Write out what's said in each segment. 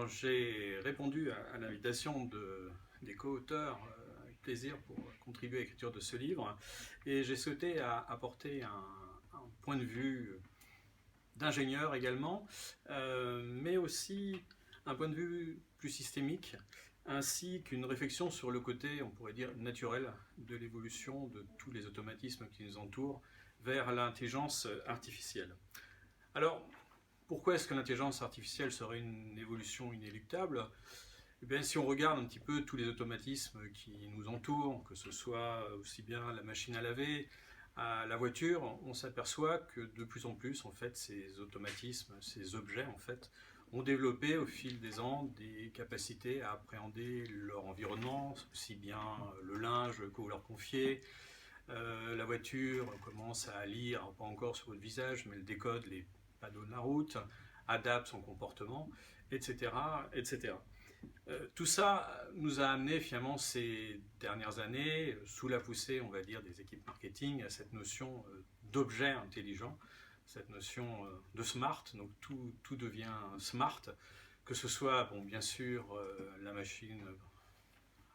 Alors, j'ai répondu à l'invitation des co-auteurs avec plaisir pour contribuer à l'écriture de ce livre et j'ai souhaité apporter un point de vue d'ingénieur également, mais aussi un point de vue plus systémique, ainsi qu'une réflexion sur le côté, on pourrait dire, naturel de l'évolution de tous les automatismes qui nous entourent vers l'intelligence artificielle. Alors, pourquoi est-ce que l'intelligence artificielle serait une évolution inéluctable? Eh bien, si on regarde un petit peu tous les automatismes qui nous entourent, que ce soit aussi bien la machine à laver, à la voiture, on s'aperçoit que de plus en plus, en fait, ces automatismes, ces objets, en fait, ont développé au fil des ans des capacités à appréhender leur environnement, aussi bien le linge que vous leur confiez. La voiture commence à lire, pas encore sur votre visage, mais elle décode les panneaux de la route, adapte son comportement, etc., etc. Tout ça nous a amené finalement ces dernières années, sous la poussée, on va dire, des équipes marketing, à cette notion d'objet intelligent, cette notion de smart, donc tout devient smart, que ce soit, bon, bien sûr, la machine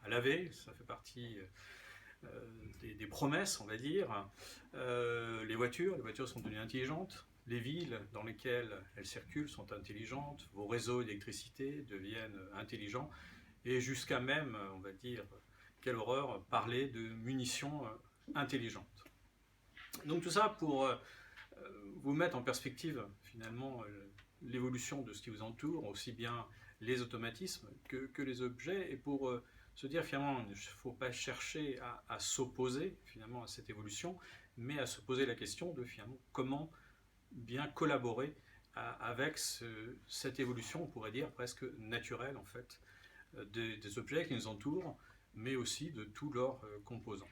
à laver, ça fait partie des promesses, on va dire. Les voitures sont devenues intelligentes. Les villes dans lesquelles elles circulent sont intelligentes. Vos réseaux d'électricité deviennent intelligents. Et jusqu'à même, on va dire, quelle horreur, parler de munitions intelligentes. Donc tout ça pour vous mettre en perspective, finalement, l'évolution de ce qui vous entoure, aussi bien les automatismes que les objets, et pour se dire finalement, il ne faut pas chercher à s'opposer finalement à cette évolution, mais à se poser la question de finalement comment bien collaborer avec cette évolution, on pourrait dire presque naturelle en fait, des objets qui nous entourent, mais aussi de tous leurs composants.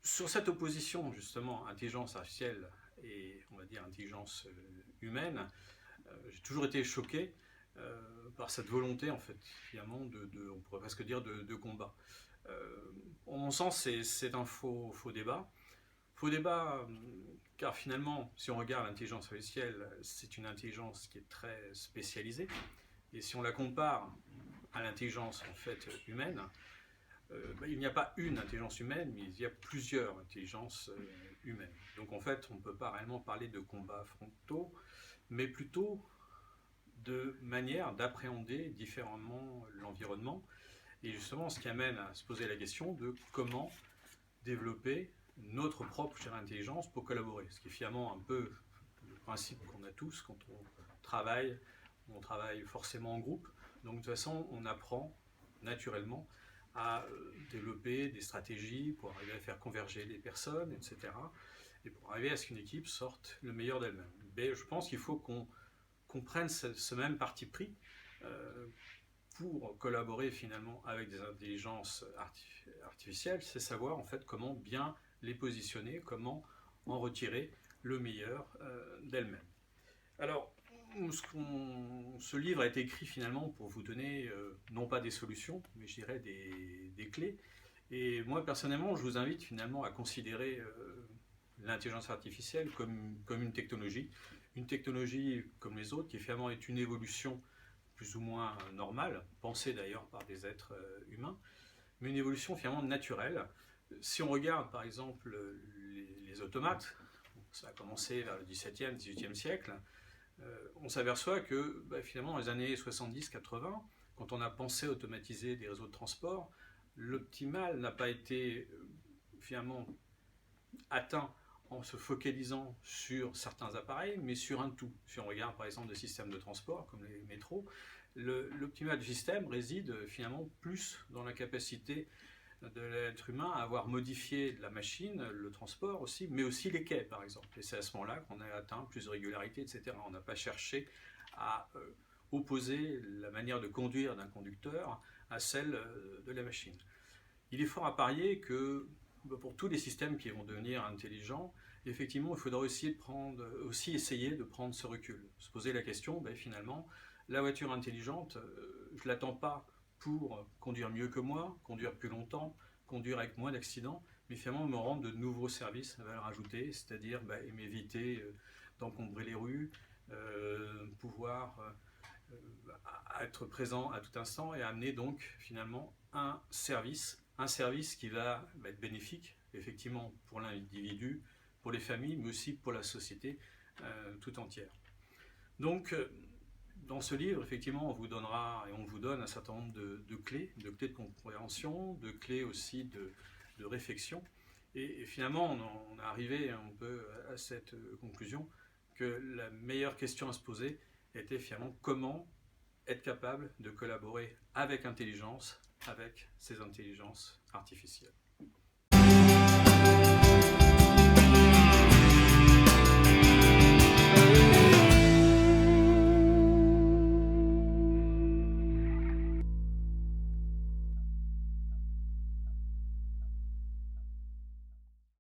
Sur cette opposition justement intelligence artificielle et on va dire intelligence humaine, j'ai toujours été choqué par cette volonté en fait finalement on pourrait presque dire de combat. En mon sens c'est un faux débat. Faux débat car finalement si on regarde l'intelligence artificielle, c'est une intelligence qui est très spécialisée et si on la compare à l'intelligence en fait humaine, il n'y a pas une intelligence humaine, mais il y a plusieurs intelligences humaines. Donc en fait, on ne peut pas réellement parler de combats frontaux, mais plutôt de manière d'appréhender différemment l'environnement. Et justement, ce qui amène à se poser la question de comment développer notre propre intelligence pour collaborer. Ce qui est finalement un peu le principe qu'on a tous quand on travaille forcément en groupe. Donc de toute façon, on apprend naturellement à développer des stratégies pour arriver à faire converger les personnes, etc. Et pour arriver à ce qu'une équipe sorte le meilleur d'elle-même. Mais je pense qu'il faut qu'on prenne ce même parti pris pour collaborer finalement avec des intelligences artificielles, c'est savoir en fait comment bien les positionner, comment en retirer le meilleur d'elles-mêmes. Alors, ce livre a été écrit finalement pour vous donner non pas des solutions, mais je dirais des clés. Et moi personnellement, je vous invite finalement à considérer l'intelligence artificielle comme une technologie comme les autres, qui finalement est une évolution plus ou moins normale, pensée d'ailleurs par des êtres humains, mais une évolution finalement naturelle. Si on regarde par exemple les automates, ça a commencé vers le XVIIe, XVIIIe siècle, on s'aperçoit que finalement dans les années 70-80, quand on a pensé automatiser des réseaux de transport, l'optimal n'a pas été finalement atteint en se focalisant sur certains appareils, mais sur un tout. Si on regarde par exemple des systèmes de transport comme les métros, l'optimal du système réside finalement plus dans la capacité de l'être humain à avoir modifié la machine, le transport aussi, mais aussi les quais par exemple. Et c'est à ce moment-là qu'on a atteint plus de régularité, etc. On n'a pas cherché à opposer la manière de conduire d'un conducteur à celle de la machine. Il est fort à parier que pour tous les systèmes qui vont devenir intelligents, effectivement, il faudra aussi essayer de prendre ce recul. Se poser la question, finalement, la voiture intelligente, je ne l'attends pas pour conduire mieux que moi, conduire plus longtemps, conduire avec moins d'accidents, mais finalement me rendre de nouveaux services à valeur ajoutée, c'est-à-dire m'éviter d'encombrer les rues, pouvoir à être présent à tout instant et à amener donc finalement un service qui va être bénéfique effectivement pour l'individu, pour les familles, mais aussi pour la société tout entière. Donc, dans ce livre, effectivement, on vous donnera et on vous donne un certain nombre de clés de compréhension, de clés aussi de réflexion. Et finalement, on est arrivé un peu à cette conclusion que la meilleure question à se poser était finalement comment être capable de collaborer avec intelligence, avec ces intelligences artificielles.